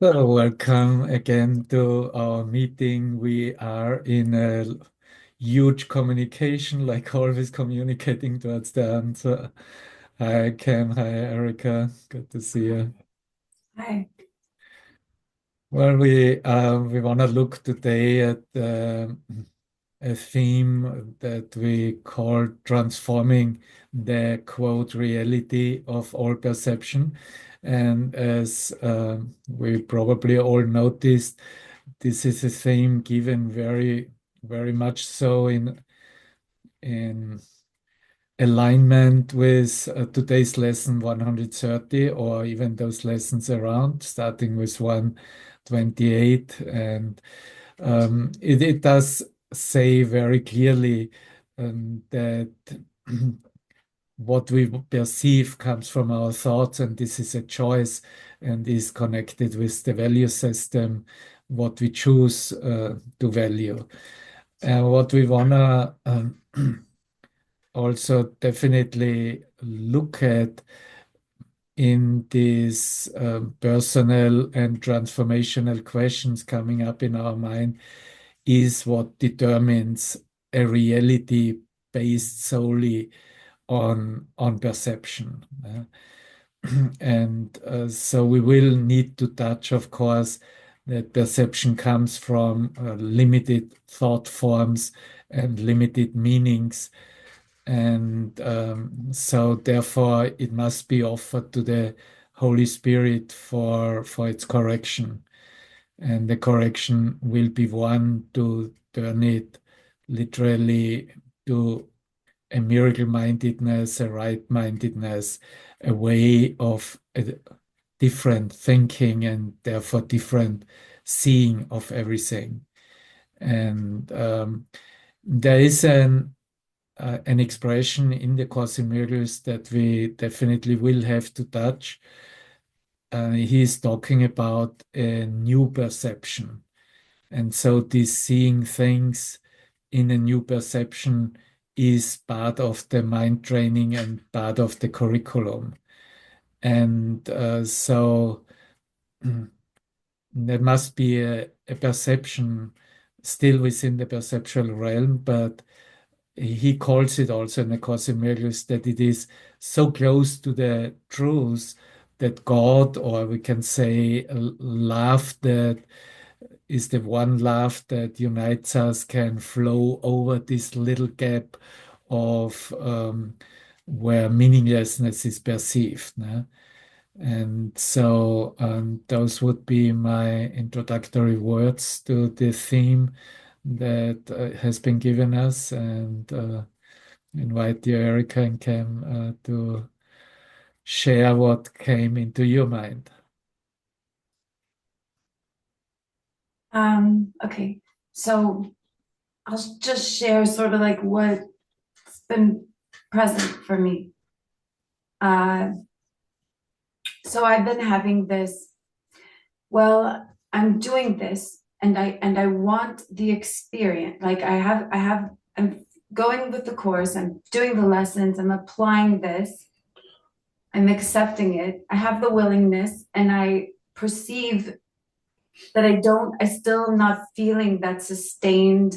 Welcome again to our meeting. We are in a huge communication, like always communicating towards the answer. Hi, Cam. Hi, Erica. Good to see you. Hi. Well, we want to look today at a theme that we call transforming the quote reality of all perception. And as we probably all noticed, this is a theme given very much so in alignment with today's lesson 130, or even those lessons around, starting with 128. And it does say very clearly that what we perceive comes from our thoughts, and this is a choice and is connected with the value system, what we choose to value. And what we want to also definitely look at in these personal and transformational questions coming up in our mind is what determines a reality based solely on perception. And so we will need to touch, of course, that perception comes from limited thought forms and limited meanings. And so therefore it must be offered to the Holy Spirit for its correction. And the correction will be one to turn it literally to a miracle mindedness, a right mindedness, a way of a different thinking and therefore different seeing of everything. And there is an expression in the Course in Miracles that we definitely will have to touch. He is talking about a new perception. And so this seeing things in a new perception is part of the mind training and part of the curriculum. And so there must be a perception still within the perceptual realm, but he calls it also in the Course in Miracles that it is so close to the truth that God, or we can say love, that is the one love that unites us, can flow over this little gap of where meaninglessness is perceived. No? And so those would be my introductory words to the theme that has been given us, and invite you, Erica and Cam, to share what came into your mind. Okay. So I'll just share sort of like what's been present for me. Uh, so I've been having this, well, I'm doing this and I want the experience. Like I'm going with the course, I'm doing the lessons, I'm applying this, I'm accepting it. I have the willingness and I perceive that I still am not feeling that sustained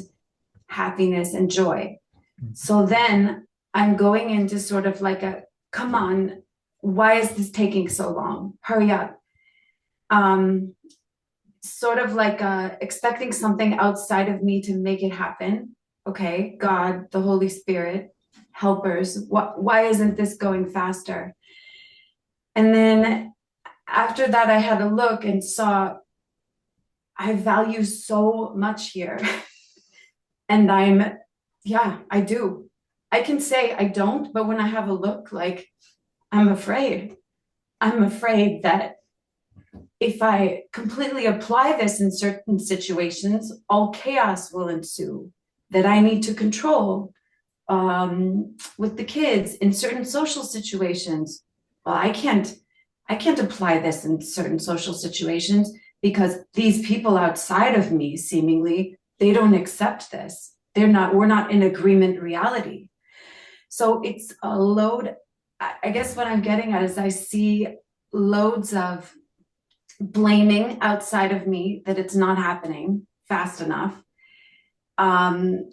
happiness and joy. So then I'm going into sort of like a, come on, why is this taking so long? Hurry up. Um, Sort of like expecting something outside of me to make it happen. Okay, God, the Holy Spirit, helpers, why isn't this going faster? And then after that, I had a look and saw I value so much here. And yeah, I do. I can say I don't, but when I have a look, like I'm afraid. I'm afraid that if I completely apply this in certain situations, all chaos will ensue that I need to control with the kids in certain social situations. Well, I can't apply this in certain social situations because these people outside of me seemingly they don't accept this. We're not in agreement reality. So it's a load. I guess what I'm getting at is I see loads of blaming outside of me that it's not happening fast enough. Um,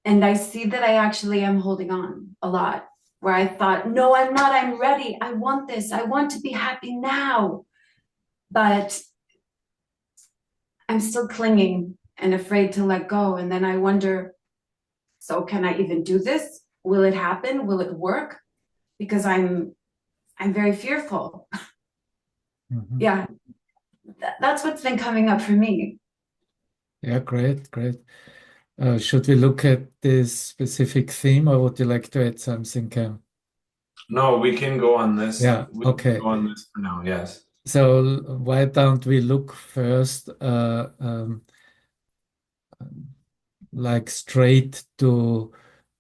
and I see that I actually am holding on a lot, where I thought, no, I'm not, I'm ready. I want this. I want to be happy now. But I'm still clinging and afraid to let go. And then I wonder, so can I even do this? Will it happen? Will it work? Because I'm very fearful. Mhm. Yeah, that's what's been coming up for me. Yeah, great, great. Should we look at this specific theme, or would you like to add something, Cam? No, we can go on this. Yeah, We can okay. go on this for now. Yes. So why don't we look first, like straight to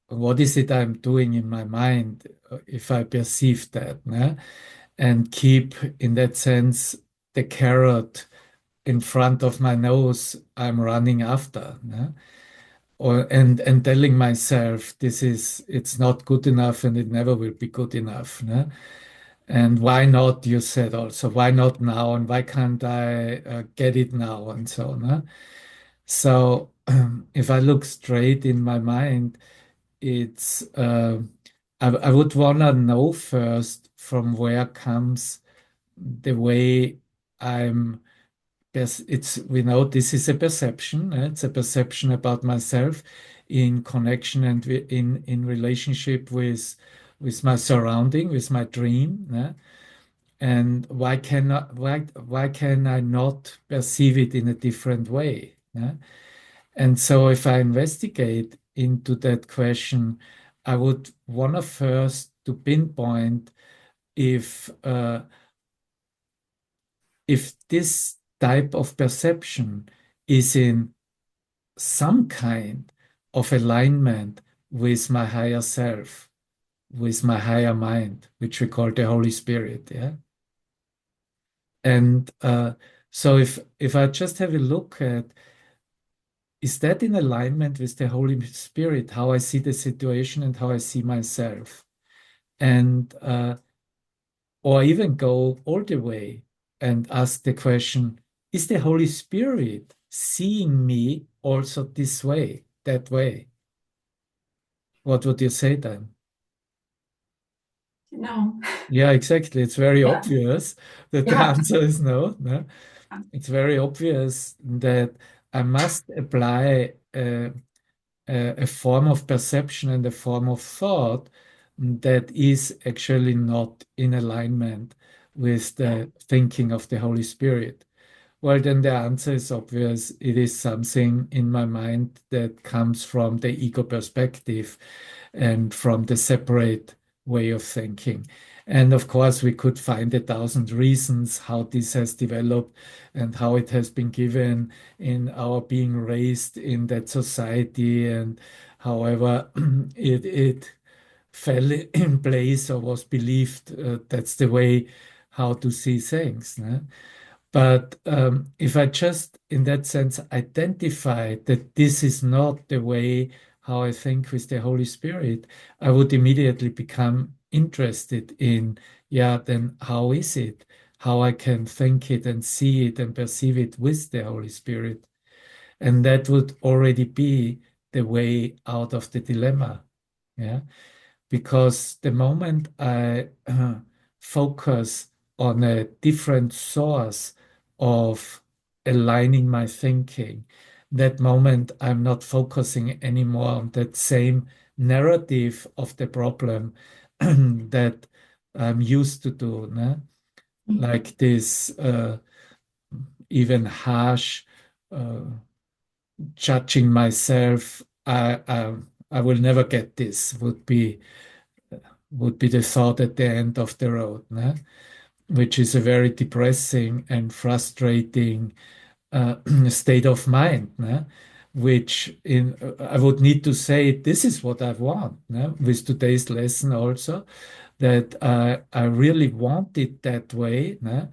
what is it I'm doing in my mind, if I perceive that, né? And keep, in that sense, the carrot in front of my nose I'm running after, né? Or and telling myself it's not good enough and it never will be good enough, né? And why not, you said also, why not now and why can't I get it now and so on, né? So if I look straight in my mind, it's I would want to know first from where comes the way I'm. It's, we know this is a perception. It's a perception about myself in connection and in relationship with my surrounding, with my dream. And why can I not perceive it in a different way? And so if I investigate into that question, I would want to first to pinpoint if if this type of perception is in some kind of alignment with my higher self, with my higher mind, which we call the Holy Spirit. Yeah. And so if I just have a look at, is that in alignment with the Holy Spirit, how I see the situation and how I see myself? And or even go all the way and ask the question, is the Holy Spirit seeing me also this way, that way? What would you say then? No. Yeah, exactly. It's very Yeah. obvious that the Yeah. answer is no. No? It's very obvious that I must apply a form of perception and a form of thought that is actually not in alignment with Yeah. the thinking of the Holy Spirit. Well, then the answer is obvious. It is something in my mind that comes from the ego perspective and from the separate way of thinking. And of course, we could find 1,000 reasons how this has developed and how it has been given in our being raised in that society, and however it fell in place or was believed that's the way how to see things. Né? But if I just, in that sense, identify that this is not the way how I think with the Holy Spirit, I would immediately become interested in, yeah, then how is it? How I can think it and see it and perceive it with the Holy Spirit. And that would already be the way out of the dilemma. Yeah. Because the moment I focus on a different source of aligning my thinking, that moment I'm not focusing anymore on that same narrative of the problem that I'm used to do, né? Like this even harsh uh, judging myself. I will never get this would be the thought at the end of the road, né? Which is a very depressing and frustrating uh, state of mind, né? Which in I would need to say this is what I want, né? With today's lesson also that I really want it that way, né?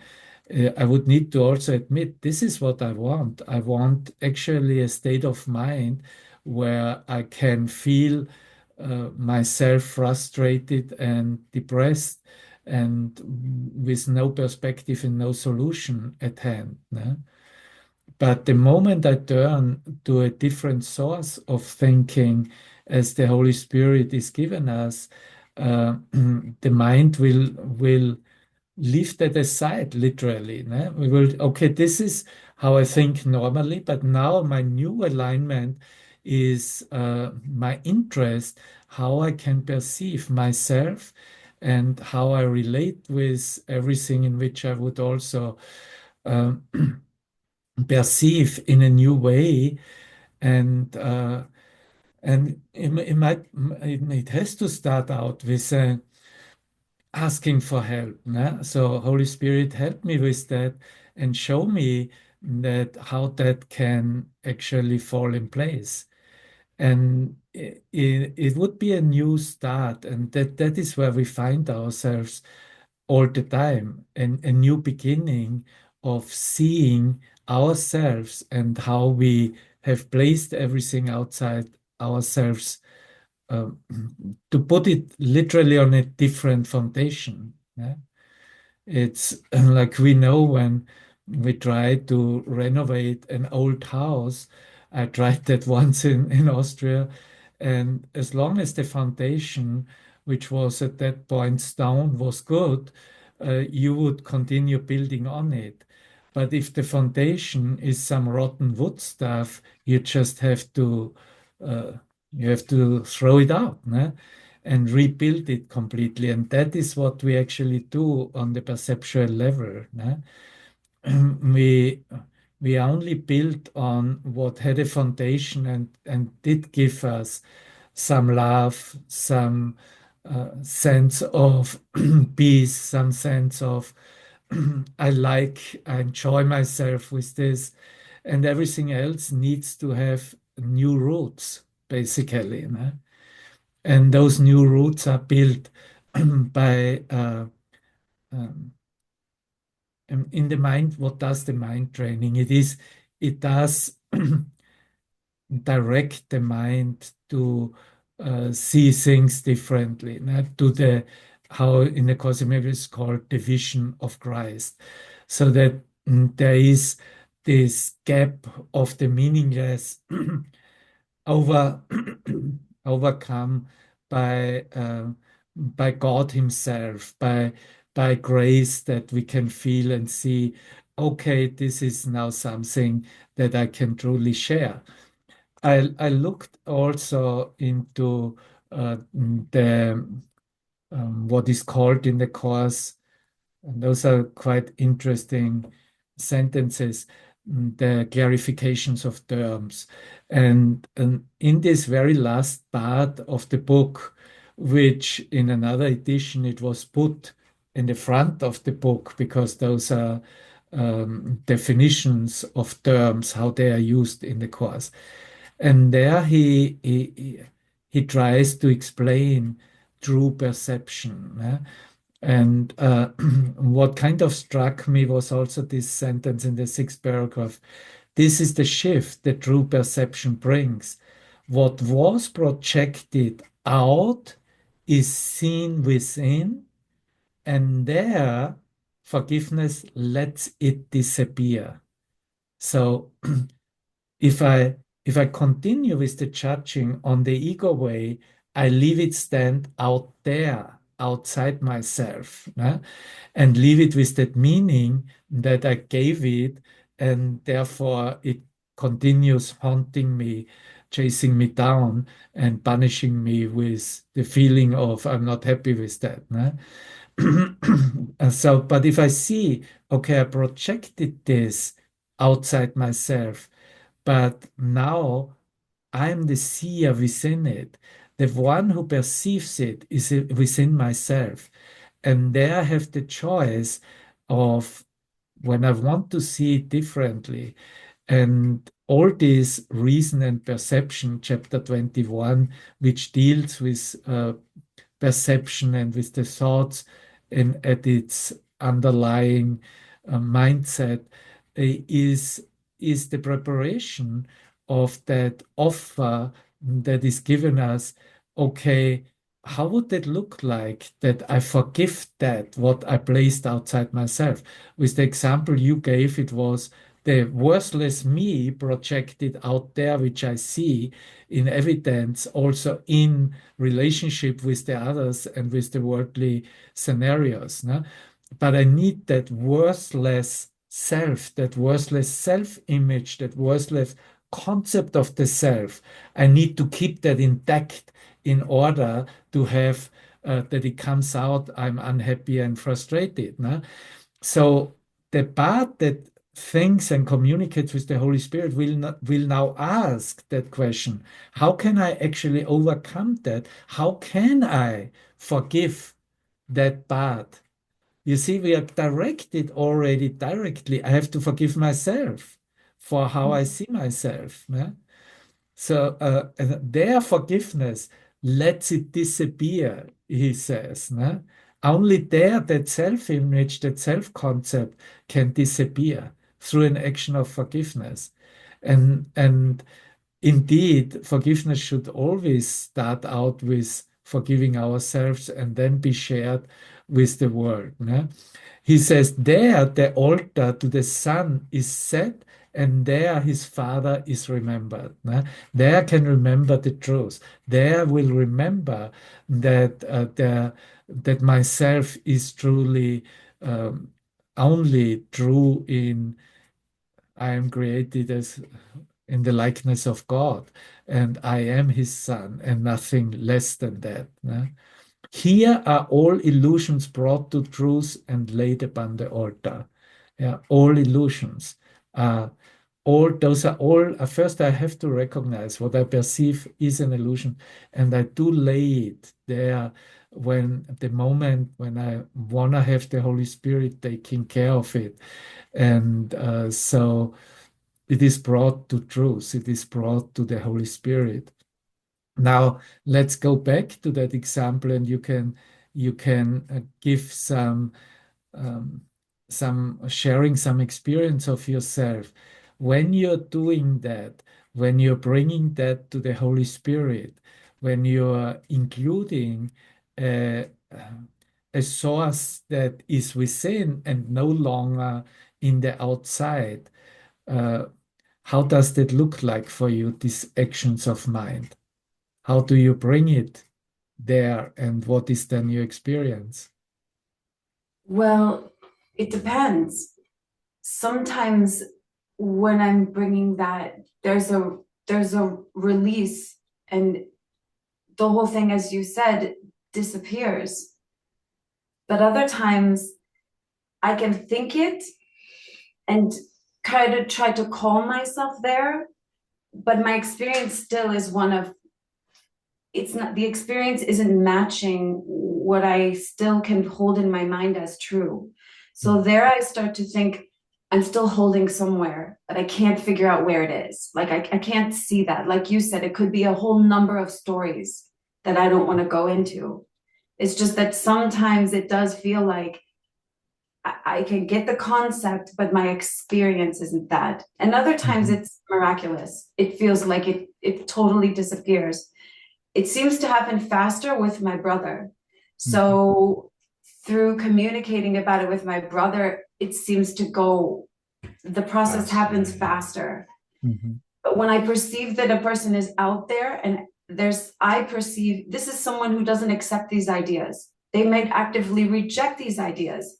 I would need to also admit this is what I want. I want actually a state of mind where I can feel myself frustrated and depressed and with no perspective and no solution at hand. But the moment I turn to a different source of thinking, as the Holy Spirit is given us, the mind will leave that aside, literally. We will, okay, this is how I think normally, but now my new alignment is my interest, how I can perceive myself and how I relate with everything in which I would also um, perceive in a new way. And it has to start out with asking for help. So Holy Spirit, help me with that and show me that how that can actually fall in place. And it would be a new start, and that is where we find ourselves all the time, and a new beginning of seeing ourselves and how we have placed everything outside ourselves, um, to put it literally on a different foundation. It's like we know when we try to renovate an old house. I tried that once in Austria, and as long as the foundation, which was at that point stone, was good, you would continue building on it. But if the foundation is some rotten wood stuff, you just uh, have to throw it out, and rebuild it completely. And that is what we actually do on the perceptual level. We we only built on what had a foundation and did give us some love, some sense of peace, some sense of I enjoy myself with this, and everything else needs to have new roots, basically. And those new roots are built by um, in the mind. What does the mind training? It does direct the mind to see things differently, to the how in the cosmic is called the vision of Christ, so that there is this gap of the meaningless over overcome by God Himself, by grace that we can feel and see. Okay, this is now something that I can truly share. I looked also into the what is called in the course, and those are quite interesting sentences, the clarifications of terms. And in this very last part of the book, which in another edition it was put in the front of the book because those are definitions of terms, how they are used in the course. And there he tries to explain true perception. And what kind of struck me was also this sentence in the sixth paragraph. This is the shift that true perception brings. What was projected out is seen within, and there forgiveness lets it disappear. So if I if I continue with the judging on the ego way, I leave it stand out there, outside myself, and leave it with that meaning that I gave it, and therefore it continues haunting me, chasing me down, and punishing me with the feeling of I'm not happy with that. And so, but if I see, okay, I projected this outside myself, but now I'm the seer within it. The one who perceives it is within myself. And there I have the choice of when I want to see it differently. And all this reason and perception, chapter 21, which deals with perception and with the thoughts and at its underlying mindset, is the preparation of that offer that is given us. Okay, how would it look like that I forgive that what I placed outside myself? With the example you gave, it was the worthless me projected out there, which I see in evidence also in relationship with the others and with the worldly scenarios. No? But I need that worthless self, that worthless self-image, that worthless concept of the self. I need to keep that intact in order to have that it comes out, I'm unhappy and frustrated. No? So the part that thinks and communicates with the Holy Spirit will now ask that question: how can I actually overcome that? How can I forgive that part? You see, we are directed already directly. I have to forgive myself for how I see myself. Yeah? So their forgiveness lets it disappear, he says. No? Only there that self-image, that self-concept can disappear through an action of forgiveness. And indeed, forgiveness should always start out with forgiving ourselves and then be shared with the world. No? He says, there the altar to the Son is set, and there his Father is remembered. No? There can remember the truth. There will remember that that myself is truly only true in I am created as in the likeness of God, and I am his son, and nothing less than that. No? Here are all illusions brought to truth and laid upon the altar. Yeah, all illusions. Uh, all those are all. First, I have to recognize what I perceive is an illusion, and I do lay it there when the moment when I wanna have the Holy Spirit taking care of it, and so it is brought to truth. It is brought to the Holy Spirit. Now let's go back to that example, and you can give um, some sharing some experience of yourself when you're doing that, when you're bringing that to the Holy Spirit, when you're including a, a source that is within and no longer in the outside. Uh, how does that look like for you, these actions of mind? How do you bring it there, and what is then your experience? Well, it depends. Sometimes when I'm bringing that, there's a release, and the whole thing, as you said, disappears. But other times I can think it and kind of try to calm myself there, but my experience still is one of, it's not, the experience isn't matching what I still can hold in my mind as true. So there I start to think I'm still holding somewhere, but I can't figure out where it is. Like I can't see that. Like you said, it could be a whole number of stories that I don't want to go into. It's just that sometimes it does feel like I can get the concept, but my experience isn't that. And other times Mhm. it's miraculous. It feels like it totally disappears. It seems to happen faster with my brother. Mhm. So through communicating about it with my brother, it seems to go, the process happens faster. Mhm. But when I perceive that a person is out there and I perceive this is someone who doesn't accept these ideas. They might actively reject these ideas.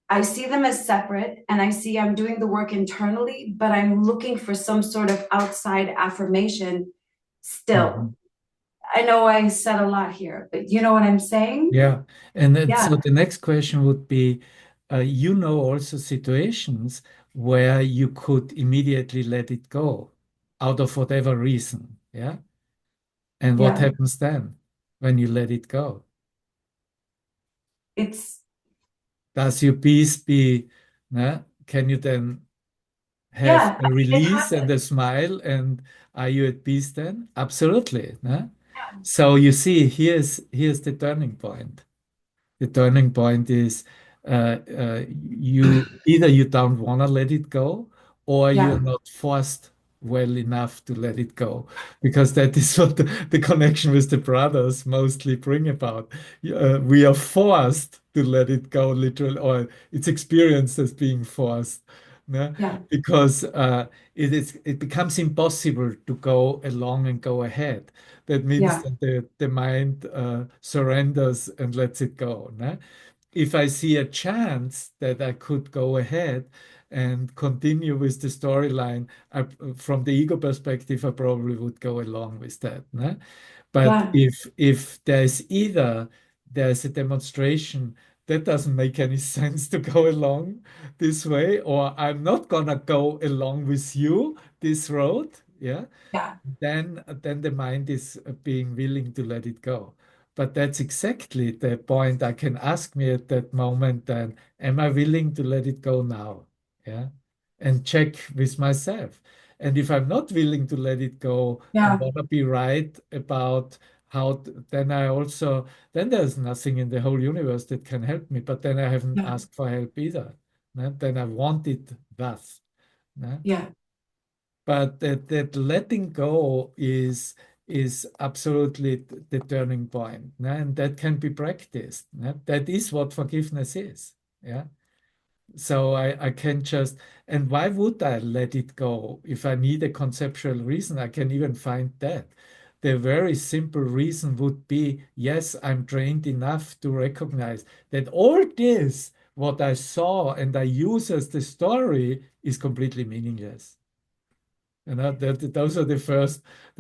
I see them as separate, and I see I'm doing the work internally, but I'm looking for some sort of outside affirmation still. Mhm. I know I said a lot here, but you know what I'm saying? Yeah. And then, so Yeah, the next question would be, you know also situations where you could immediately let it go out of whatever reason. Yeah. And what yeah. happens then when you let it go? It's Does your peace be, can you then have yeah, a it release and happened. a smile, and are you at peace then? Absolutely. So you see, here's the turning point. The turning point is you either you don't want to let it go, or you're Yeah, not forced well enough to let it go, because that is what the connection with the brothers mostly bring about. We are forced to let it go, literally, or it's experienced as being forced. No? Yeah. Because it becomes impossible to go along and go ahead. That means Yeah. that the mind surrenders and lets it go. No? If I see a chance that I could go ahead and continue with the storyline, from the ego perspective, I probably would go along with that. No? But Yeah. if there's a demonstration that doesn't make any sense to go along this way, or I'm not gonna go along with you this road, yeah, Yeah. then the mind is being willing to let it go. But that's exactly the point I can ask me at that moment then, am I willing to let it go now? Yeah. And check with myself. And if I'm not willing to let it go and Yeah. want to be right about then then there's nothing in the whole universe that can help me. But then I haven't Yeah. asked for help either. No? Then I want it thus. No? Yeah. But that letting go is absolutely the turning point, no? And that can be practiced. No? That is what forgiveness is. Yeah. So I can just, and why would I let it go? If I need a conceptual reason, I can even find that. The very simple reason would be, yes, I'm trained enough to recognize that all this, what I saw and I use as the story, is completely meaningless. Those are the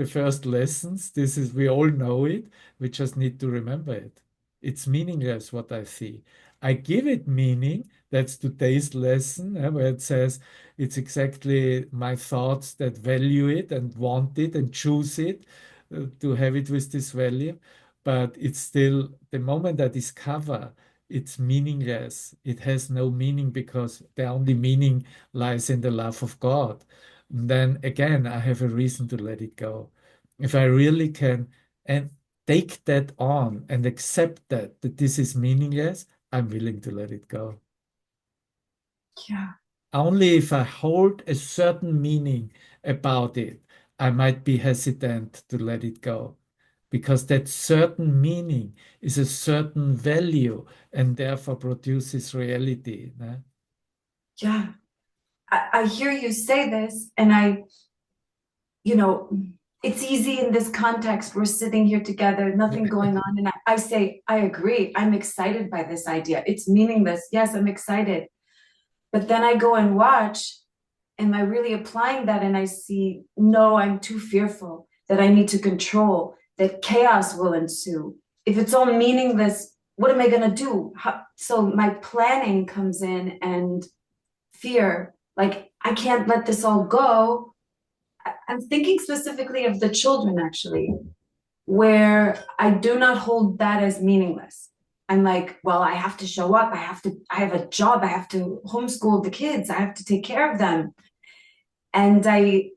first lessons. This is, we all know it. We just need to remember it. It's meaningless what I see. I give it meaning. That's today's lesson, where it says it's exactly my thoughts that value it and want it and choose it, to have it with this value. But it's still, the moment I discover it's meaningless, it has no meaning, because the only meaning lies in the love of God. Then again, I have a reason to let it go. If I really can and take that on and accept that this is meaningless, I'm willing to let it go. Yeah. Only if I hold a certain meaning about it, I might be hesitant to let it go, because that certain meaning is a certain value and therefore produces reality. No? Yeah. I hear you say this, and you know, it's easy in this context. We're sitting here together, nothing going on. And I say, I agree. I'm excited by this idea. It's meaningless. Yes, I'm excited. But then I go and watch. Am I really applying that? And I see, no, I'm too fearful, that I need to control, that chaos will ensue. If it's all meaningless, what am I going to do? So my planning comes in, and fear, like, I can't let this all go. I'm thinking specifically of the children, actually, where I do not hold that as meaningless. I'm like, well, I have to show up. I have a job. I have to homeschool the kids. I have to take care of them. And I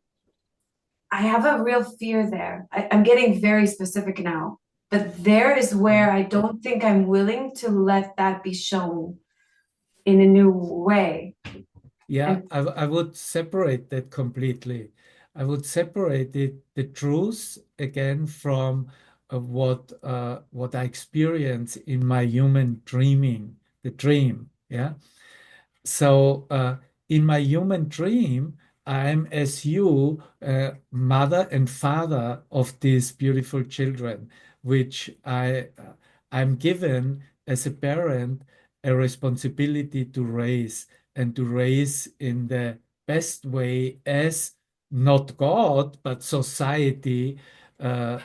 have a real fear there. I'm getting very specific now, but there is where I don't think I'm willing to let that be shown in a new way. Yeah, And I would separate that completely. I would separate the truth again from what I experience in my human dreaming, the dream. Yeah. So in my human dream, I'm as you, mother and father of these beautiful children, which I'm given as a parent a responsibility to raise, and to raise in the best way, as not God, but society uh,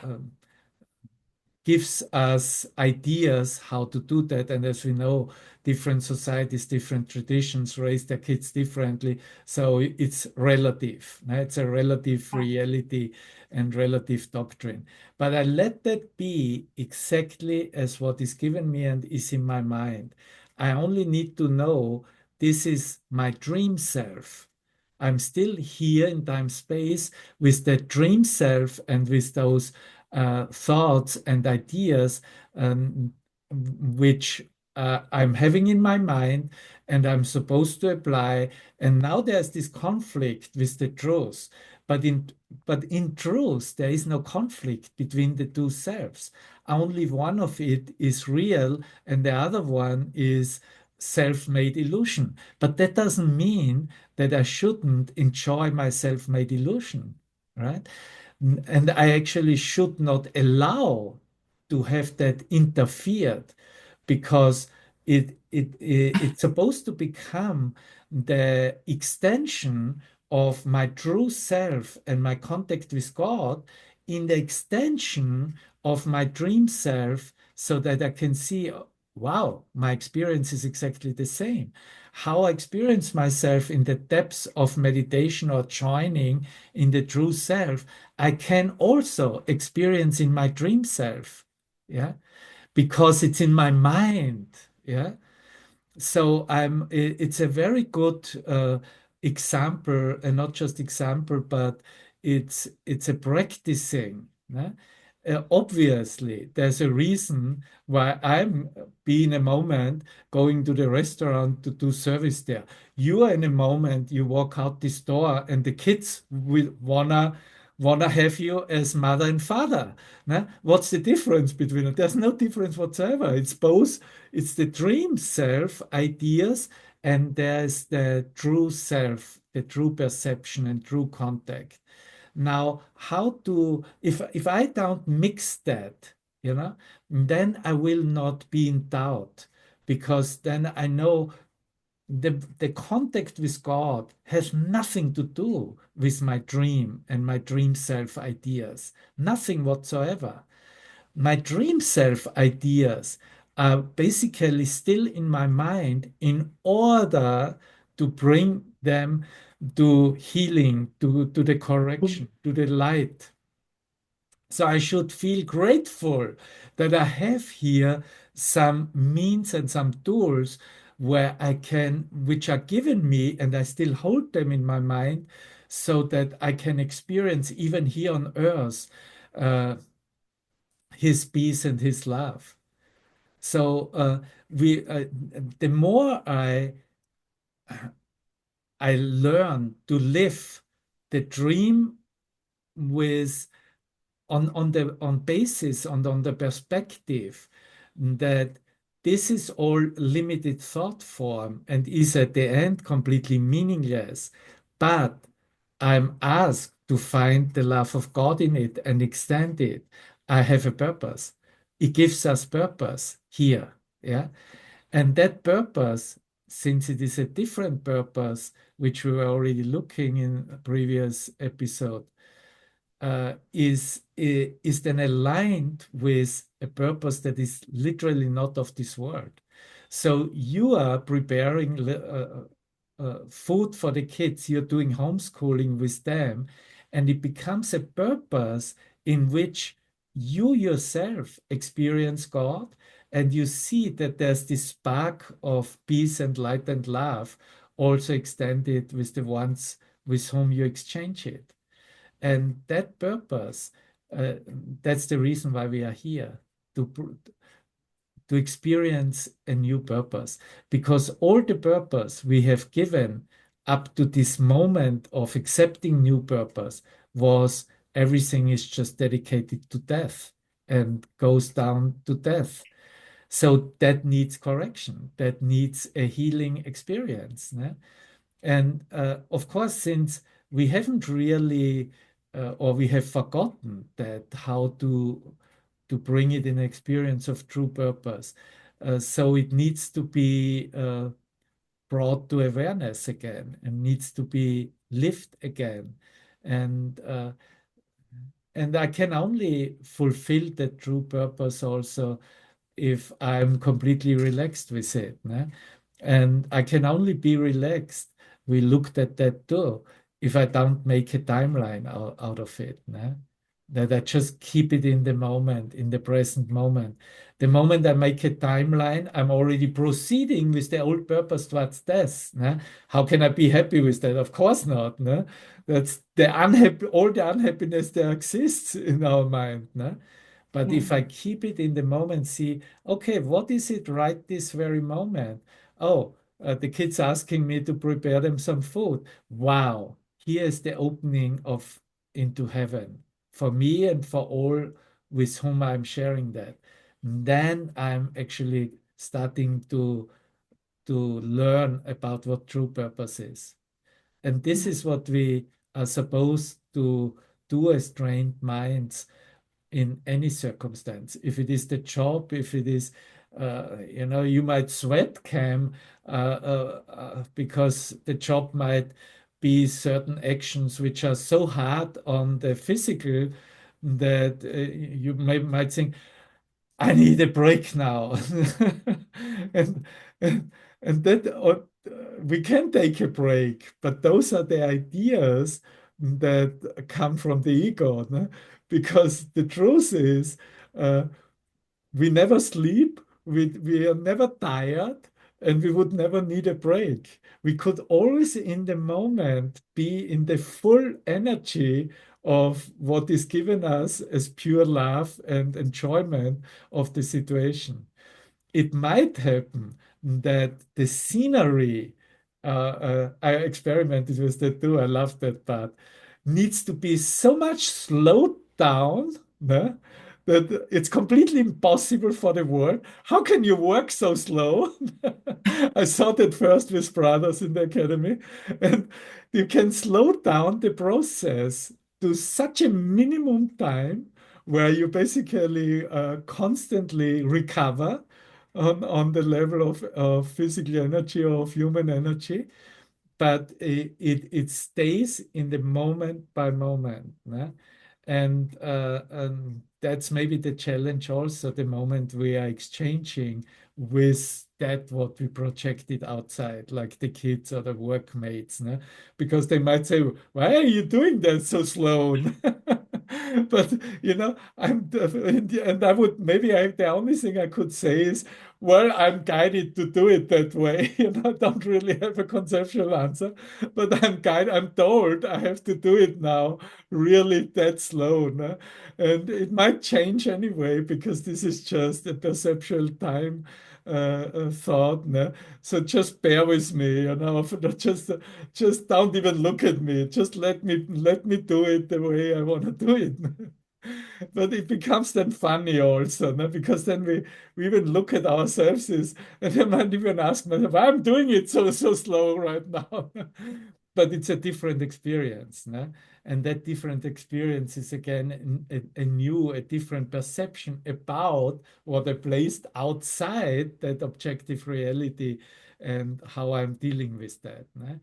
gives us ideas how to do that. And as we know, different societies, different traditions raise their kids differently. So it's relative. It's a relative reality and relative doctrine. But I let that be exactly as what is given me and is in my mind. I only need to know this is my dream self. I'm still here in time space with that dream self and with those thoughts and ideas, which I'm having in my mind and I'm supposed to apply. And now there's this conflict with the truth, But in truth, there is no conflict between the two selves. Only one of it is real, and the other one is self-made illusion. But that doesn't mean that I shouldn't enjoy my self-made illusion, right? And I actually should not allow to have that interfered, because it's supposed to become the extension of my true self and my contact with God, in the extension of my dream self, so that I can see, wow, my experience is exactly the same. How I experience myself in the depths of meditation or joining in the true self, I can also experience in my dream self. Yeah, because it's in my mind. Yeah. So it's a very good example, and not just example, but it's a practicing. Yeah? Obviously, there's a reason why I'm be in a moment going to the restaurant to do service there. You are in a moment, you walk out this door, and the kids will wanna have you as mother and father. Nah? What's the difference between it? There's no difference whatsoever. It's both. It's the dream self ideas, and there's the true self, the true perception and true contact. Now, how to, if I don't mix that, then I will not be in doubt, because then I know the contact with God has nothing to do with my dream and my dream self ideas, nothing whatsoever. My dream self ideas are basically still in my mind in order to bring them to healing, to the correction, to the light. So I should feel grateful that I have here some means and some tools where I can, which are given me, and I still hold them in my mind, so that I can experience even here on earth uh, His peace and His love. So the more I learn to live the dream with on basis on the perspective that this is all limited thought form and is at the end completely meaningless, but I'm asked to find the love of God in it and extend it. I have a purpose. It gives us purpose here, yeah. And that purpose, since it is a different purpose, which we were already looking in a previous episode, is then aligned with a purpose that is literally not of this world. So you are preparing food for the kids, you're doing homeschooling with them, and it becomes a purpose in which you yourself experience God, and you see that there's this spark of peace and light and love also extended with the ones with whom you exchange it. And that purpose, uh, that's the reason why we are here, to, to experience a new purpose. Because all the purpose we have given up to this moment of accepting new purpose was everything is just dedicated to death and goes down to death. So that needs correction, that needs a healing experience. Ne? And of course, since we haven't really, or we have forgotten that how to bring it in experience of true purpose, so it needs to be brought to awareness again and needs to be lived again, and uh, and I can only fulfill the true purpose also if I'm completely relaxed with it. Ne? And I can only be relaxed. We looked at that too. If I don't make a timeline out of it, ne? That I just keep it in the moment, in the present moment. The moment I make a timeline, I'm already proceeding with the old purpose towards death. Ne? How can I be happy with that? Of course not. Ne? That's the unhappy, all the unhappiness that exists in our mind. Ne? But Yeah. if I keep it in the moment, see, okay, what is it right this very moment? Oh, the kids asking me to prepare them some food. Wow, here is the opening of into heaven for me and for all with whom I'm sharing that. Then I'm actually starting to learn about what true purpose is. And this is what we are supposed to do as trained minds in any circumstance. If it is the job, if it is, you might sweat, Cam, because the job might be certain actions which are so hard on the physical that you might think, I need a break now. and, and, and that we can take a break, but those are the ideas that come from the ego, no? Because the truth is, uh, we never sleep, we are never tired, and we would never need a break. We could always, in the moment, be in the full energy of what is given us as pure love and enjoyment of the situation. It might happen that the scenery, I experimented with that too, I love that part, needs to be so much slowed down, né, that it's completely impossible for the work. How can you work so slow? I saw that first with brothers in the academy, and you can slow down the process to such a minimum time where you basically constantly recover on the level of physical energy or of human energy, but it stays in the moment by moment. Né? And that's maybe the challenge also, the moment we are exchanging with that what we projected outside, like the kids or the workmates, né? Because they might say, why are you doing that so slow? But and I would maybe the only thing I could say is, well, I'm guided to do it that way. I don't really have a conceptual answer, but I'm told I have to do it now really that slow. No? And it might change anyway, because this is just a perceptual time thought. No? So just bear with me, just don't even look at me. Just let me do it the way I want to do it. But it becomes then funny also, no? Because then we even look at ourselves and I might even ask myself, why I'm doing it so slow right now. But it's a different experience, no? And that different experience is again a different perception about what I placed outside that objective reality and how I'm dealing with that. No?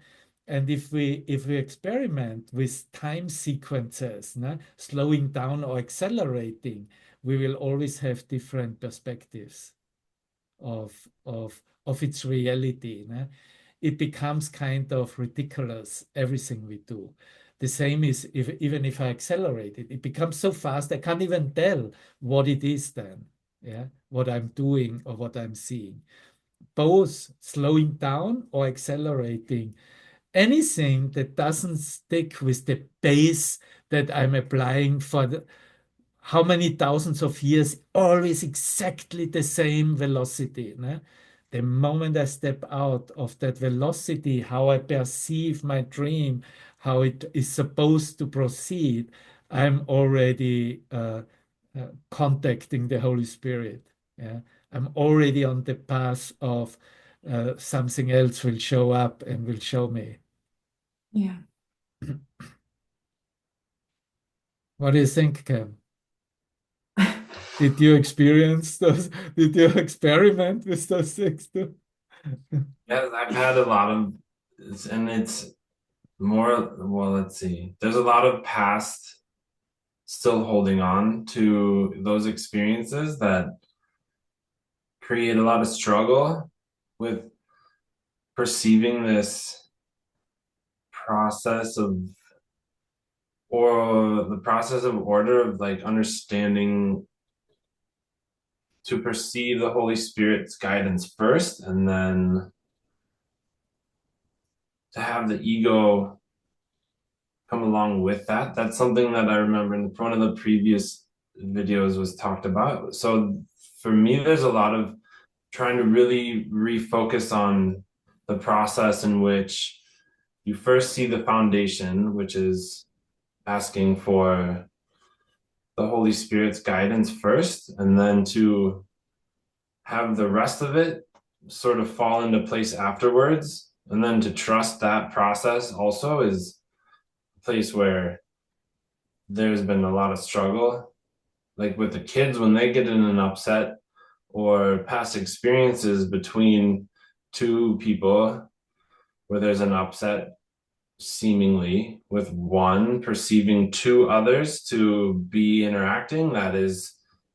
And if we experiment with time sequences, no, slowing down or accelerating, we will always have different perspectives of its reality. No? It becomes kind of ridiculous, everything we do. The same is even if I accelerate it, it becomes so fast I can't even tell what it is then, yeah, what I'm doing or what I'm seeing. Both slowing down or accelerating, anything that doesn't stick with the base that I'm applying for how many thousands of years, always exactly the same velocity. Ne? The moment I step out of that velocity, how I perceive my dream, how it is supposed to proceed, I'm already contacting the Holy Spirit. Yeah? I'm already on the path of something else will show up and will show me. Yeah. What do you think, Cam? Did you experience those? Did you experiment with those things too? Yeah, I've had a lot of, and it's more, well, let's see. There's a lot of past still holding on to those experiences that create a lot of struggle with perceiving this process of, or the process of order of like understanding to perceive the Holy Spirit's guidance first, and then to have the ego come along with that. That's something that I remember in one of the previous videos was talked about. So for me, there's a lot of trying to really refocus on the process in which you first see the foundation, which is asking for the Holy Spirit's guidance first, and then to have the rest of it sort of fall into place afterwards. And then to trust that process also is a place where there's been a lot of struggle. Like with the kids, when they get in an upset or past experiences between two people where there's an upset, seemingly with one perceiving two others to be interacting, that is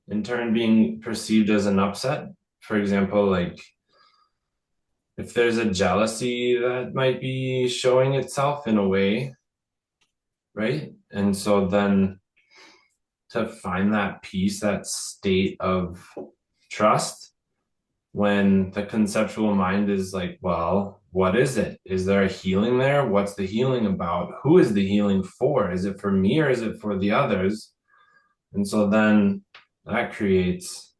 in turn being perceived as an upset. For example, like if there's a jealousy that might be showing itself in a way, right? And so then to find that peace, that state of trust, when the conceptual mind is like, well, what is it? Is there a healing there? What's the healing about? Who is the healing for? Is it for me or is it for the others? And so then that creates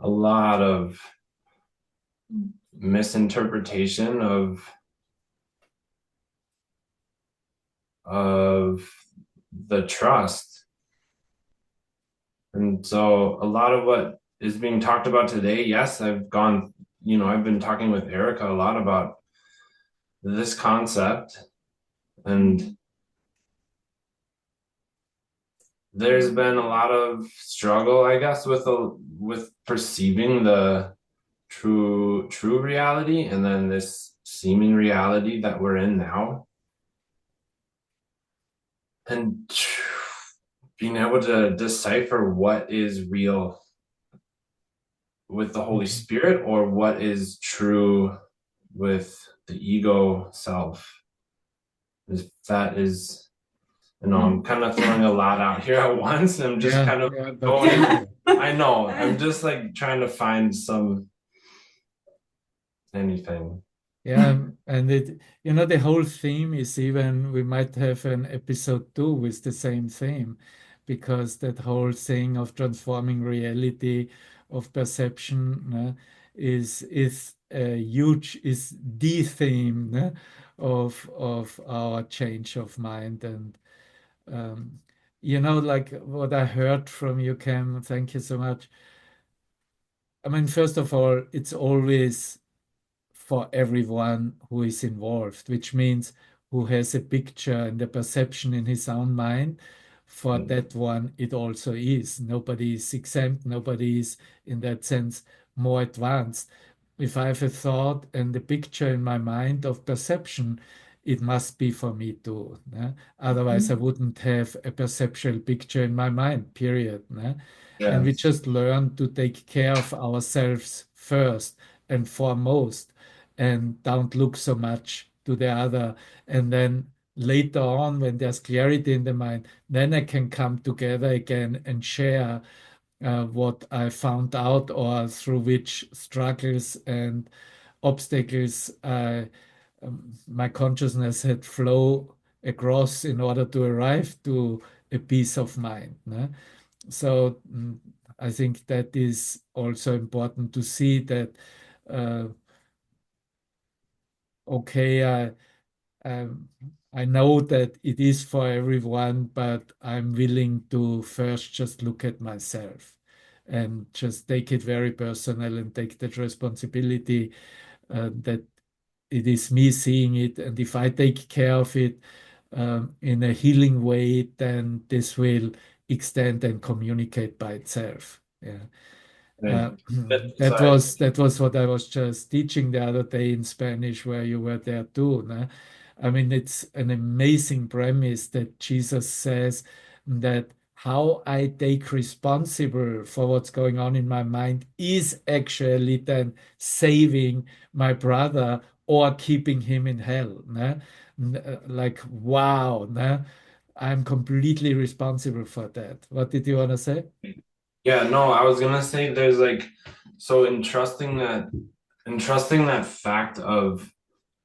a lot of misinterpretation of the trust. And so a lot of what is being talked about today, yes, I've been talking with Erica a lot about this concept, and there's been a lot of struggle, I guess, with perceiving the true reality and then this seeming reality that we're in now. And being able to decipher what is real with the Holy Spirit or what is true with the ego self. I'm kind of throwing a lot out here at once. I'm just kind of going. I know. I'm just like trying to find anything. Yeah, and the whole theme is, even we might have an episode 2 with the same theme, because that whole thing of transforming reality, of perception, is the theme of our change of mind. And like what I heard from you, Cam, thank you so much. I mean, first of all, it's always for everyone who is involved, which means who has a picture and a perception in his own mind. For that one, it also is. Nobody is exempt. Nobody is, in that sense, more advanced. If I have a thought and a picture in my mind of perception, it must be for me too. Otherwise, I wouldn't have a perceptual picture in my mind, period. And we just learn to take care of ourselves first and foremost, and don't look so much to the other. And then later on, when there's clarity in the mind, then I can come together again and share what I found out, or through which struggles and obstacles my consciousness had flow across in order to arrive to a peace of mind. So I think that is also important to see that, uh, okay, um, I know that it is for everyone, but I'm willing to first just look at myself and just take it very personal and take that responsibility, that it is me seeing it. And if I take care of it in a healing way, then this will extend and communicate by itself. Yeah. Right. That was what I was just teaching the other day in Spanish, where you were there too. I mean, it's an amazing premise that Jesus says that how I take responsible for what's going on in my mind is actually then saving my brother or keeping him in hell. Like, wow, I'm completely responsible for that. What did you want to say? Yeah, no, I was gonna say there's like, so entrusting that fact of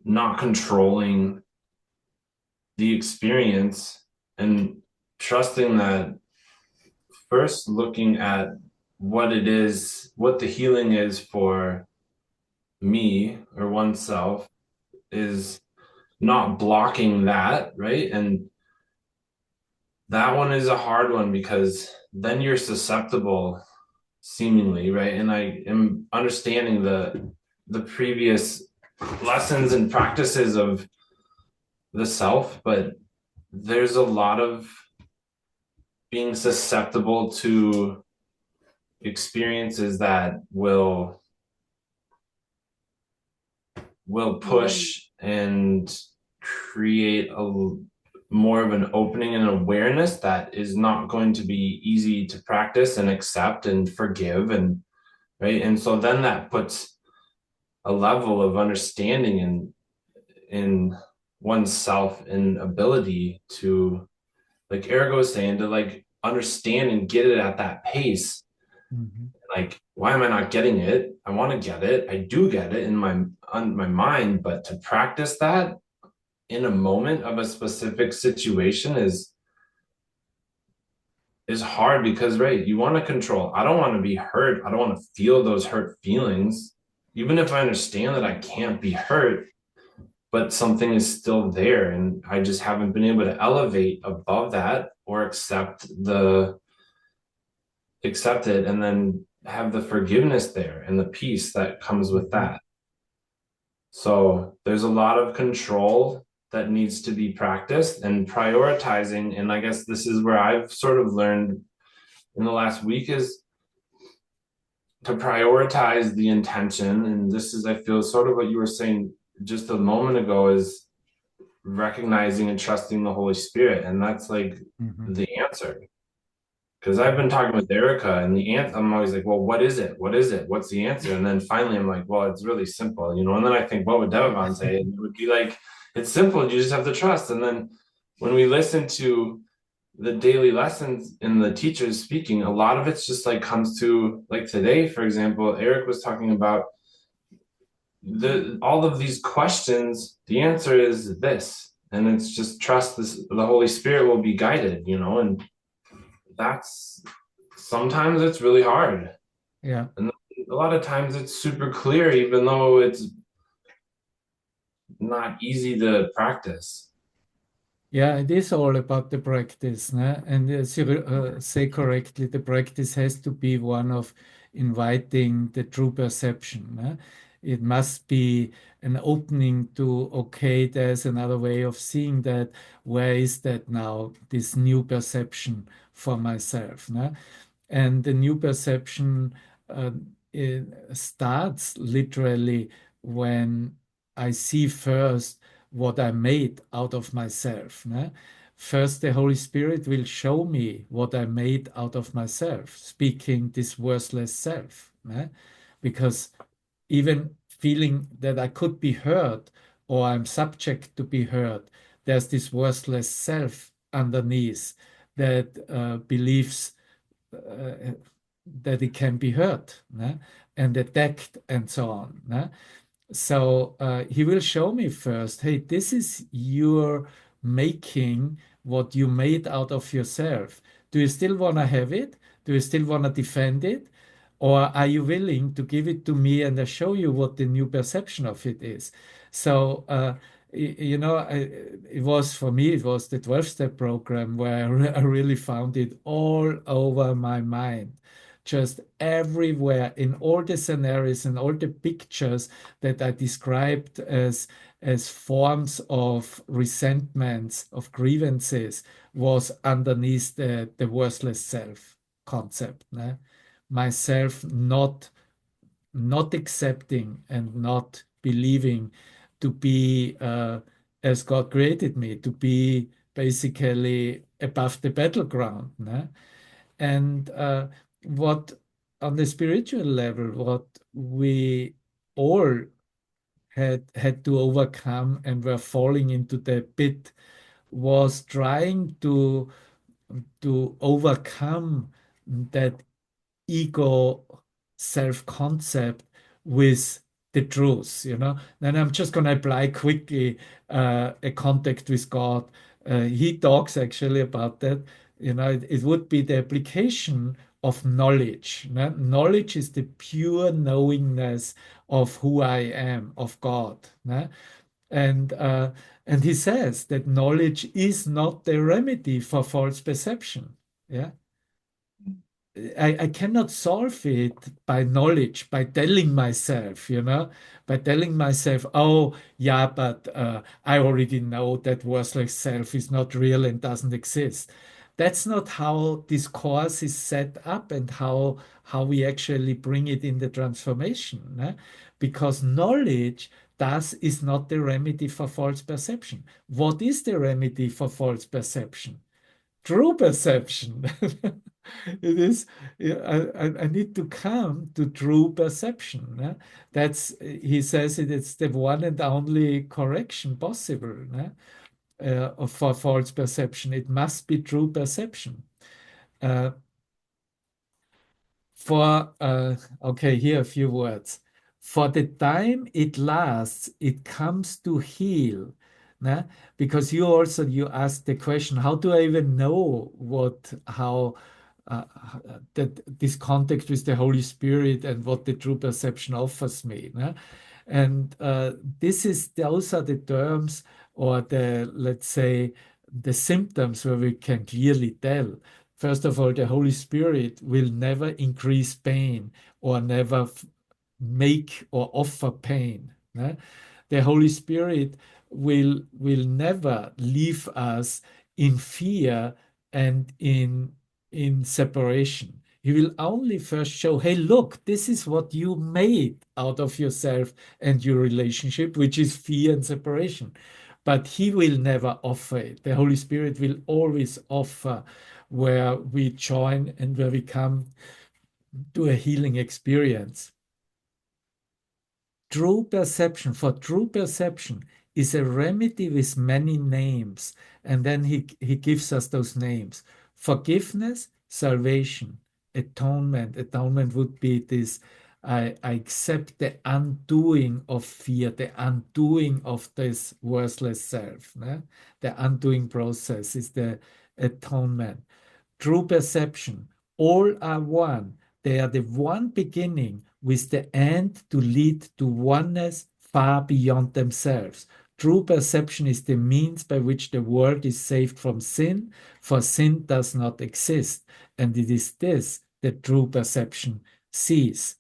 not controlling the experience and trusting that, first looking at what it is, what the healing is for me or oneself, is not blocking that, right? And that one is a hard one because then you're susceptible seemingly, right? And I am understanding the previous lessons and practices of the self, but there's a lot of being susceptible to experiences that will push and create a more of an opening and awareness that is not going to be easy to practice and accept and forgive, and right. And so then that puts a level of understanding in oneself and ability to, like Eric was saying, to like understand and get it at that pace. Mhm. Like, why am I not getting it? I want to get it. I do get it in my mind, but to practice that in a moment of a specific situation is hard because, right, you want to control. I don't want to be hurt. I don't want to feel those hurt feelings, even if I understand that I can't be hurt, but something is still there, and I just haven't been able to elevate above that or accept it, and then have the forgiveness there and the peace that comes with that. So there's a lot of control that needs to be practiced and prioritizing. And I guess this is where I've sort of learned in the last week is to prioritize the intention. And this is, I feel, sort of what you were saying just a moment ago, is recognizing and trusting the Holy Spirit. And that's like the answer. Because I've been talking with Erica, and the answer, I'm always like, well, what is it? What is it? What's the answer? And then finally I'm like, well, it's really simple, you know? And then I think, what would Devavan say? And it would be like, it's simple. You just have to trust. And then when we listen to the daily lessons and the teachers speaking, a lot of it's just like comes to, like today, for example, Eric was talking about all of these questions. The answer is this. And it's just trust this, the Holy Spirit will be guided, you know, and that's sometimes it's really hard. Yeah. And a lot of times it's super clear, even though it's not easy to practice. Yeah, it is all about the practice, né? And as you say correctly, the practice has to be one of inviting the true perception, né? It must be an opening to, okay, there's another way of seeing that. Where is that now, this new perception for myself, né? And the new perception uh, it starts literally when I see first what I made out of myself. Ne? First, the Holy Spirit will show me what I made out of myself, speaking this worthless self. Ne? Because even feeling that I could be hurt or I'm subject to be hurt, there's this worthless self underneath that believes uh, that it can be hurt, né? And attacked and so on. Né? So he will show me first, hey, this is your making what you made out of yourself. Do you still want to have it? Do you still want to defend it? Or are you willing to give it to me and I show you what the new perception of it is? So, you know, it was for me, it was the 12-step program where I really found it all over my mind, just everywhere in all the scenarios and all the pictures that I described as forms of resentments, of grievances, was underneath the worthless self concept. Ne? Myself not accepting and not believing to be as God created me, to be basically above the battleground. Ne? And what on the spiritual level, what we all had to overcome and were falling into the pit was trying to overcome that ego self-concept with the truth, you know. Then I'm just going to apply quickly a contact with God. He talks actually about that. You know, it would be the application of knowledge. No? Knowledge is the pure knowingness of who I am, of God. No? And he says that knowledge is not the remedy for false perception. Yeah. I cannot solve it by knowledge, by telling myself, by telling myself, oh, yeah, but I already know that worthless self is not real and doesn't exist. That's not how this course is set up and how we actually bring it in the transformation. Because knowledge is not the remedy for false perception. What is the remedy for false perception? True perception. It is, I need to come to true perception. He says it's the one and only correction possible for false perception. It must be true perception. Uh, okay, here a few words. For the time it lasts, it comes to heal. Nah? Because you asked the question, how do I even know how uh, that this contact with the Holy Spirit and what the true perception offers me? Nah? And those are the terms or let's say, the symptoms where we can clearly tell. First of all, the Holy Spirit will never increase pain or never make or offer pain. The Holy Spirit will never leave us in fear and in separation. He will only first show, hey, look, this is what you made out of yourself and your relationship, which is fear and separation. But he will never offer it. The Holy Spirit will always offer where we join and where we come to a healing experience. True perception is a remedy with many names. And then he gives us those names: forgiveness, salvation, atonement. Atonement would be this: I accept the undoing of fear, the undoing of this worthless self. The undoing process is the atonement. True perception, all are one. They are the one beginning with the end to lead to oneness far beyond themselves. True perception is the means by which the world is saved from sin, for sin does not exist. And it is this that true perception sees.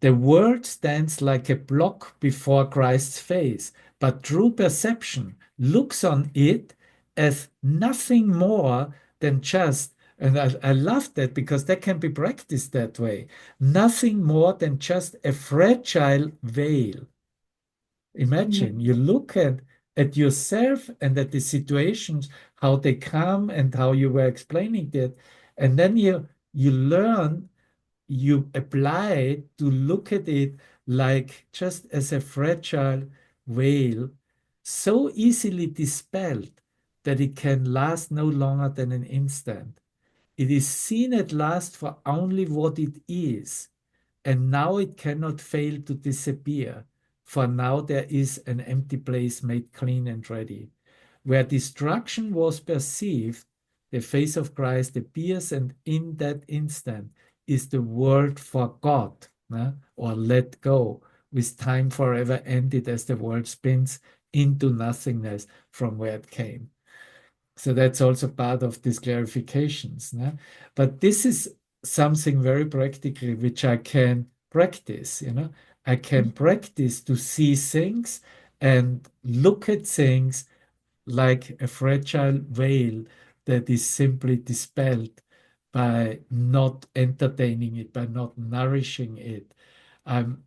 The world stands like a block before Christ's face, but true perception looks on it as nothing more than just, and I love that because that can be practiced that way, nothing more than just a fragile veil. Imagine you look at yourself and at the situations, how they come and how you were explaining that, and then you learn, you apply to look at it like just as a fragile veil, so easily dispelled that it can last no longer than an instant. It is seen at last for only what it is, and now it cannot fail to disappear, for now there is an empty place made clean and ready. Where destruction was perceived, the face of Christ appears, and in that instant is the world forgot, or let go, with time forever ended as the world spins into nothingness from where it came. So that's also part of these clarifications. But this is something very practical which I can practice. I can practice to see things and look at things like a fragile veil that is simply dispelled by not entertaining it, by not nourishing it. I'm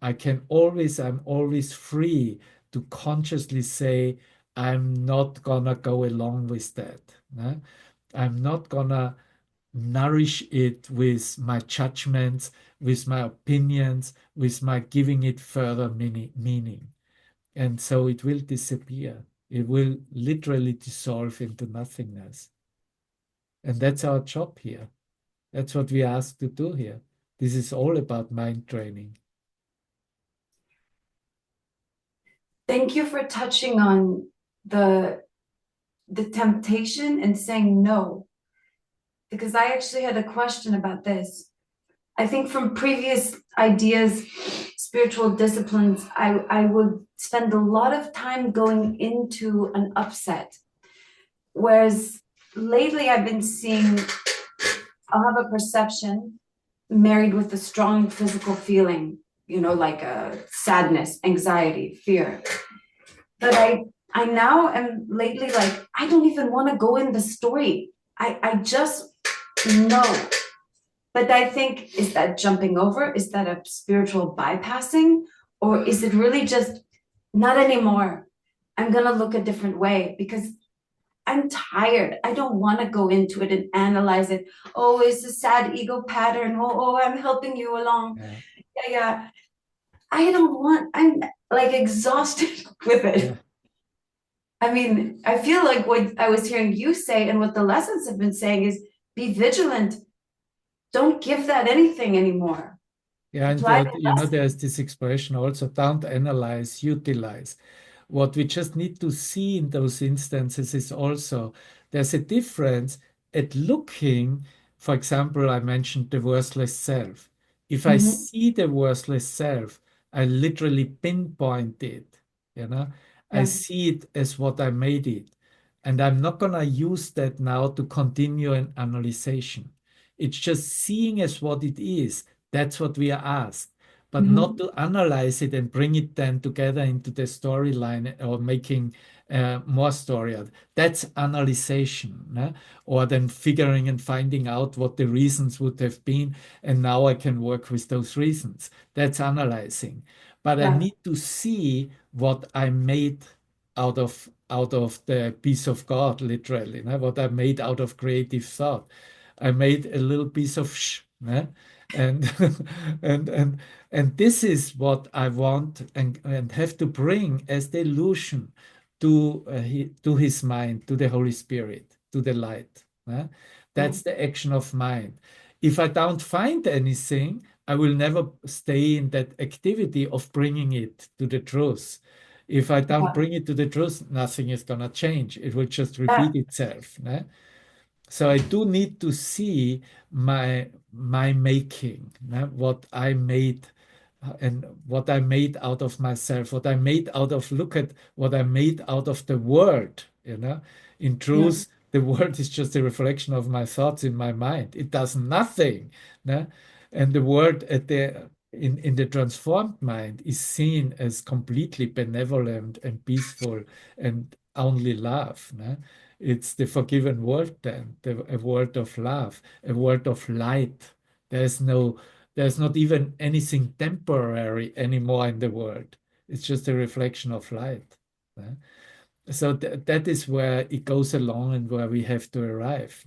always free to consciously say, I'm not gonna go along with that. I'm not gonna nourish it with my judgments, with my opinions, with my giving it further meaning. And so it will disappear. It will literally dissolve into nothingness. And that's our job here. That's what we are asked to do here. This is all about mind training. Thank you for touching on the temptation and saying no, because I actually had a question about this. I think from previous ideas, spiritual disciplines, I would spend a lot of time going into an upset. Whereas lately I've been seeing, I'll have a perception married with a strong physical feeling, like a sadness, anxiety, fear. But I now am lately like, I don't even want to go in the story. I just know. But I think, is that jumping over? Is that a spiritual bypassing? Or is it really just not anymore? I'm going to look a different way because I'm tired. I don't want to go into it and analyze it. Oh, it's a sad ego pattern. Oh, I'm helping you along. Yeah. Yeah, yeah. I don't want, I'm like exhausted with it. Yeah. I mean, I feel like what I was hearing you say and what the lessons have been saying is be vigilant. Don't give that anything anymore. Yeah, and Apply the lesson. there's this expression also, don't analyze, utilize. What we just need to see in those instances is also there's a difference at looking, for example, I mentioned the worthless self. If I Mhm. see the worthless self, I literally pinpoint it, you know, I Yeah, see it as what I made it. And I'm not going to use that now to continue an analyzation. It's just seeing as what it is. That's what we are asked, but not mhm. to analyze it and bring it then together into the storyline or making more story out. That's analyzation, né? Or then figuring and finding out what the reasons would have been, and now I can work with those reasons. That's analyzing. But I Yeah, need to see what I made out of the piece of God, literally, né? What I made out of creative thought. I made a little piece of né? And and and and this is what I want and have to bring as the illusion to his mind, to the Holy Spirit, to the light. Né? right. That's the action of mind. If I don't find anything, I will never stay in that activity of bringing it to the truth. If I don't Yeah, bring it to the truth, nothing is going to change. It will just yeah, repeat itself. Né? So I do need to see my making, what I made and what I made out of myself, what I made out of, look at what I made out of the world, In yeah, truth, the world is just a reflection of my thoughts in my mind. It does nothing. né? And the world in the transformed mind is seen as completely benevolent and peaceful and only love. It's the forgiven world then, a world of love, a world of light. There's no, there's not even anything temporary anymore in the world. It's just a reflection of light. So that is where it goes along and where we have to arrive.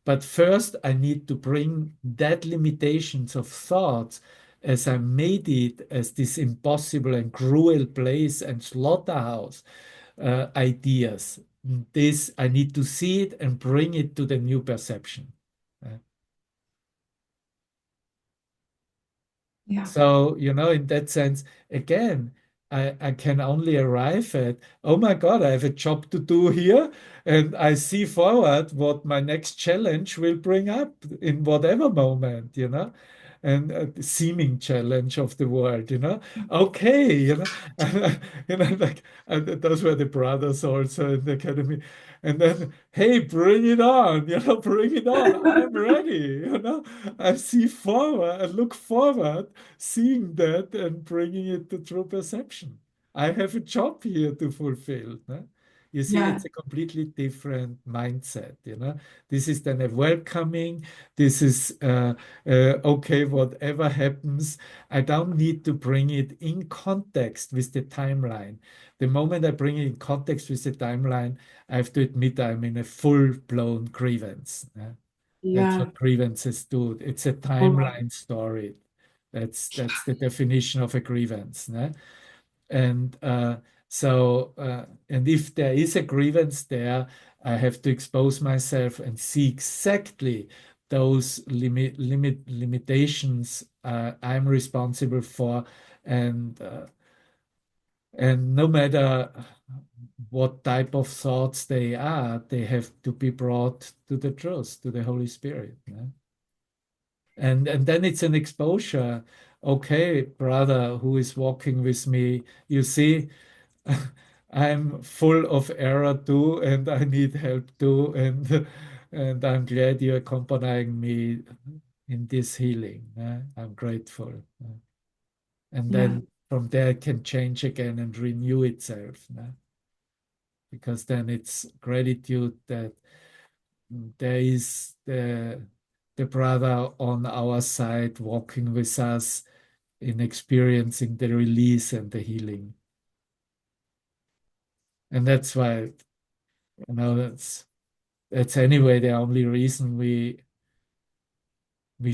But first, I need to bring that limitations of thoughts as I made it as this impossible and cruel place and slaughterhouse ideas. This I need to see it and bring it to the new perception. Uh, yeah, So, in that sense, again, I can only arrive at, oh my God, I have a job to do here, and I see forward what my next challenge will bring up in whatever moment. And the seeming challenge of the world, Okay, like those were the brothers also in the academy. And then, hey, bring it on, bring it on. I'm ready, I see forward, I look forward seeing that and bringing it to true perception. I have a job here to fulfill. You see, yeah, it's a completely different mindset. This is then a welcoming. This is okay, whatever happens. I don't need to bring it in context with the timeline. The moment I bring it in context with the timeline, I have to admit I'm in a full-blown grievance. That's yeah. what grievances do. It's a Totally. timeline story. That's the definition of a grievance. Ne? And and if there is a grievance there, I have to expose myself and see exactly those limitations I'm responsible for, and uh, and no matter what type of thoughts they are, they have to be brought to the truth, to the Holy Spirit. And then it's an exposure. Okay, brother who is walking with me, you see, I'm full of error too, and I need help too, and I'm glad you're accompanying me in this healing. I'm grateful. And Yeah. then from there it can change again and renew itself. Because then it's gratitude that there is the brother on our side walking with us in experiencing the release and the healing. And that's why, that's anyway the only reason we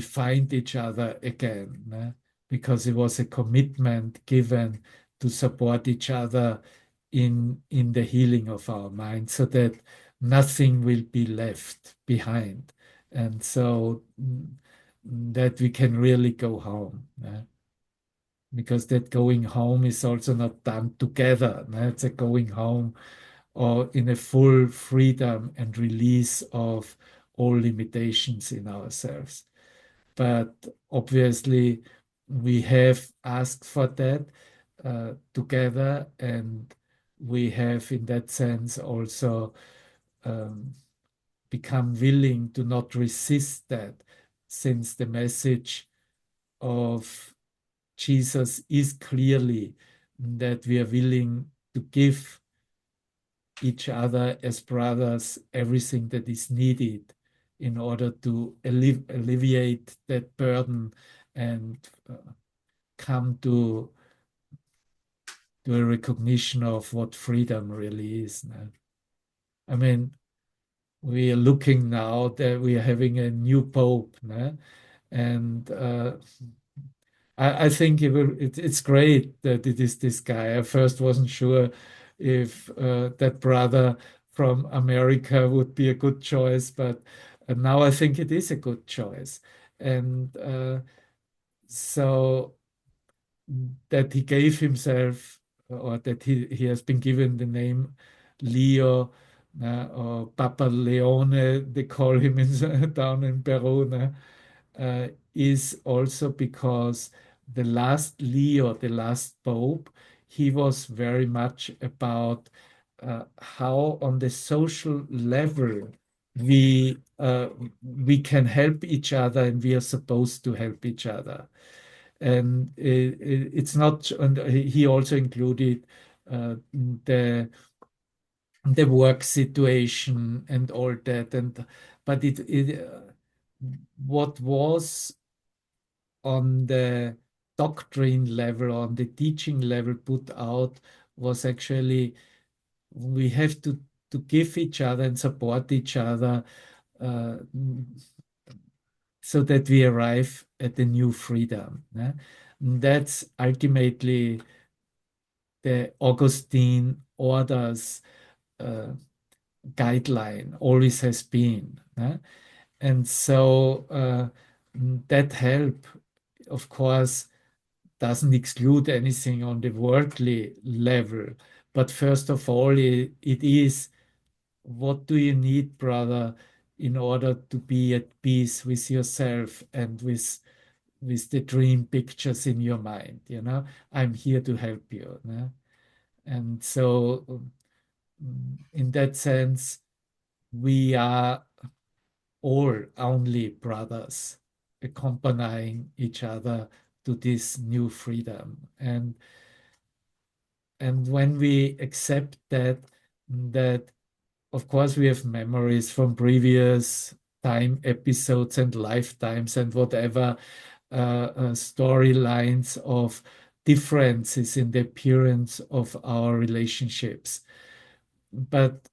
find each other again, because it was a commitment given to support each other in the healing of our mind, so that nothing will be left behind, and so that we can really go home. Because that going home is also not done together. It's a going home or in a full freedom and release of all limitations in ourselves. But obviously, we have asked for that together, and we have, in that sense, also um, become willing to not resist that, since the message of Jesus is clearly that we are willing to give each other as brothers everything that is needed in order to alleviate that burden and come to a recognition of what freedom really is. I mean, we are looking now that we are having a new pope, and I think it's great that it is this guy. I first wasn't sure if that brother from America would be a good choice, but now I think it is a good choice. And so that he gave himself, or that he has been given the name Leo, or Papa Leone, they call him down in Peru, is also because the last Leo, the last Pope, he was very much about how on the social level we can help each other, and we are supposed to help each other. And it's not, and he also included the the work situation and all that. And but what was on the doctrine level, on the teaching level put out, was actually we have to give each other and support each other, uh, so that we arrive at the new freedom. That's ultimately the Augustine orders uh, guideline, always has been. And so that help, of course, doesn't exclude anything on the worldly level. But first of all, it is, what do you need, brother, in order to be at peace with yourself and with the dream pictures in your mind? I'm here to help you. And so, in that sense, we are all only brothers accompanying each other to this new freedom. And when we accept that of course we have memories from previous time episodes and lifetimes and whatever storylines of differences in the appearance of our relationships. But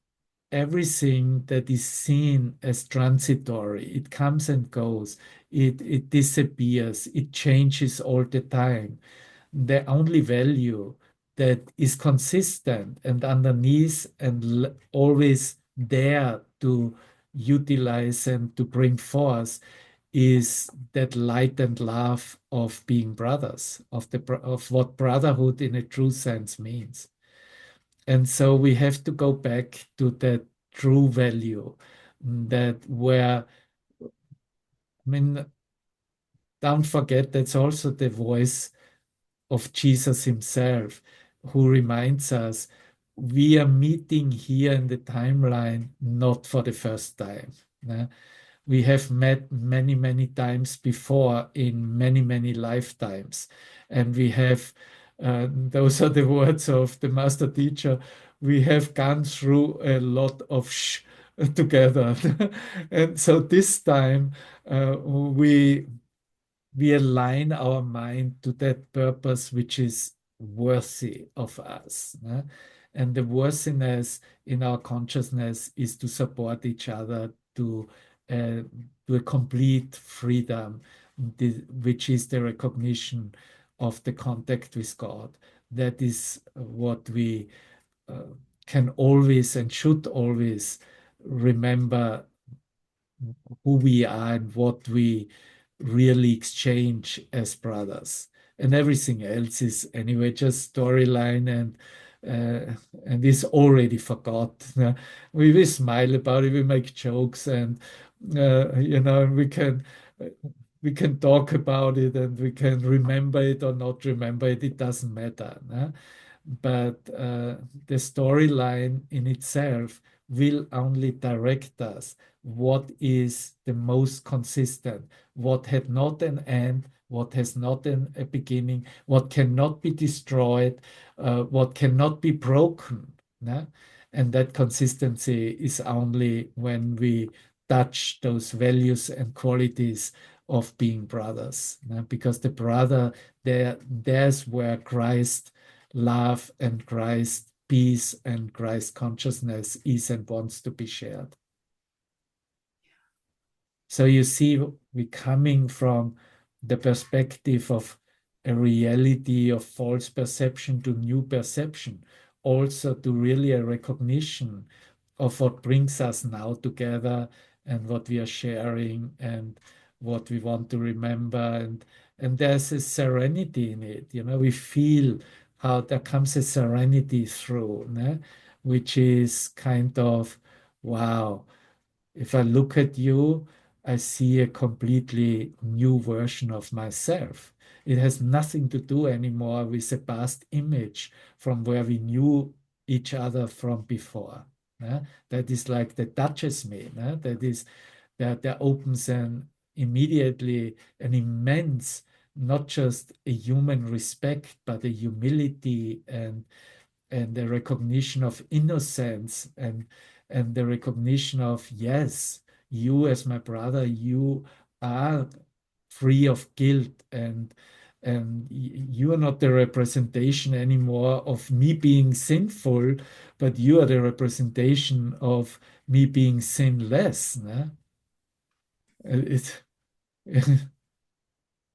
everything that is seen as transitory, it comes and goes, it disappears, it changes all the time. The only value that is consistent and underneath and always there to utilize and to bring forth is that light and love of being brothers, of what brotherhood in a true sense means. And so we have to go back to that true value, that where, I mean, don't forget that's also the voice of Jesus himself, who reminds us we are meeting here in the timeline not for the first time. We have met many, many times before in many, many lifetimes. And we have, those are the words of the master teacher, we have gone through a lot of together. And so this time we align our mind to that purpose which is worthy of us. And the worthiness in our consciousness is to support each other uh, to a complete freedom, which is the recognition of the contact with God. That is what we uh, can always and should always remember, who we are and what we really exchange as brothers. And everything else is anyway just storyline and is already forgotten. We smile about it, we make jokes, and we can talk about it and we can remember it or not remember it. It doesn't matter. But the storyline in itself will only direct us what is the most consistent, what had not an end, what has not a beginning, what cannot be destroyed, what cannot be broken. And that consistency is only when we touch those values and qualities of being brothers. Because the brother, there's where Christ love and Christ peace and Christ consciousness is and wants to be shared. So you see, we're coming from the perspective of a reality of false perception to new perception, also to really a recognition of what brings us now together and what we are sharing and what we want to remember. And there's a serenity in it. We feel how there comes a serenity through, which is kind of, wow, if I look at you, I see a completely new version of myself. It has nothing to do anymore with a past image from where we knew each other from before. That is like that touches me. That opens an immediately an immense, not just a human respect, but a humility and the recognition of innocence and the recognition of, yes, you as my brother, you are free of guilt, and you are not the representation anymore of me being sinful, but you are the representation of me being sinless. It's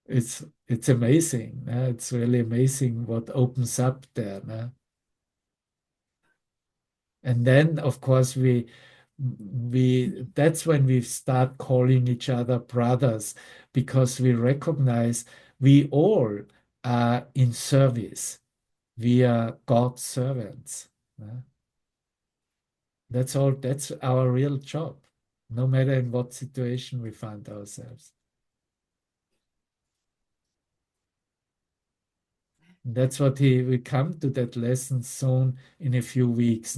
it's amazing. It's really amazing what opens up there. And then, of course, we that's when we start calling each other brothers, because we recognize we all are in service. We are God's servants. That's all. That's our real job, no matter in what situation we find ourselves. That's what we come to that lesson soon in a few weeks.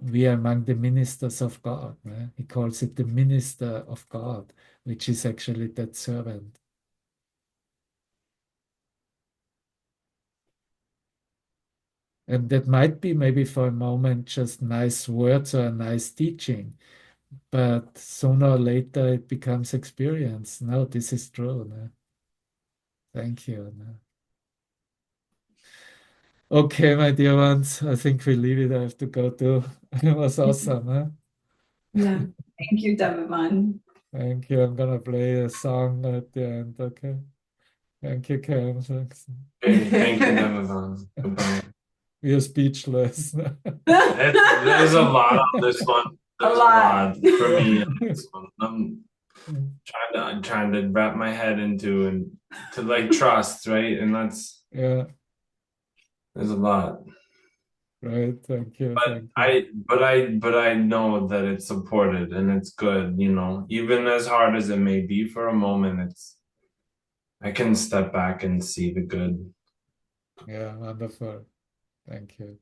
We are among the ministers of God. He calls it the minister of God, which is actually that servant. And that might be maybe for a moment just nice words or a nice teaching, but sooner or later it becomes experience. No, this is true. Thank you. Okay, my dear ones, I think we leave it. I have to go too. It was awesome. Yeah. Thank you, Devavan. Thank you. I'm gonna play a song at the end. Okay. Thank you, Cam. Thanks. Okay, thank you, Devavan. Goodbye. We are speechless. There's a lot on this one. There's a lot for me on this one. I'm trying to wrap my head into and to like trust, right? And that's Yeah, there's a lot. right. Thank you. But Thank you. but I know that it's supported and it's good, even as hard as it may be for a moment, I can step back and see the good. Yeah, wonderful. Thank you.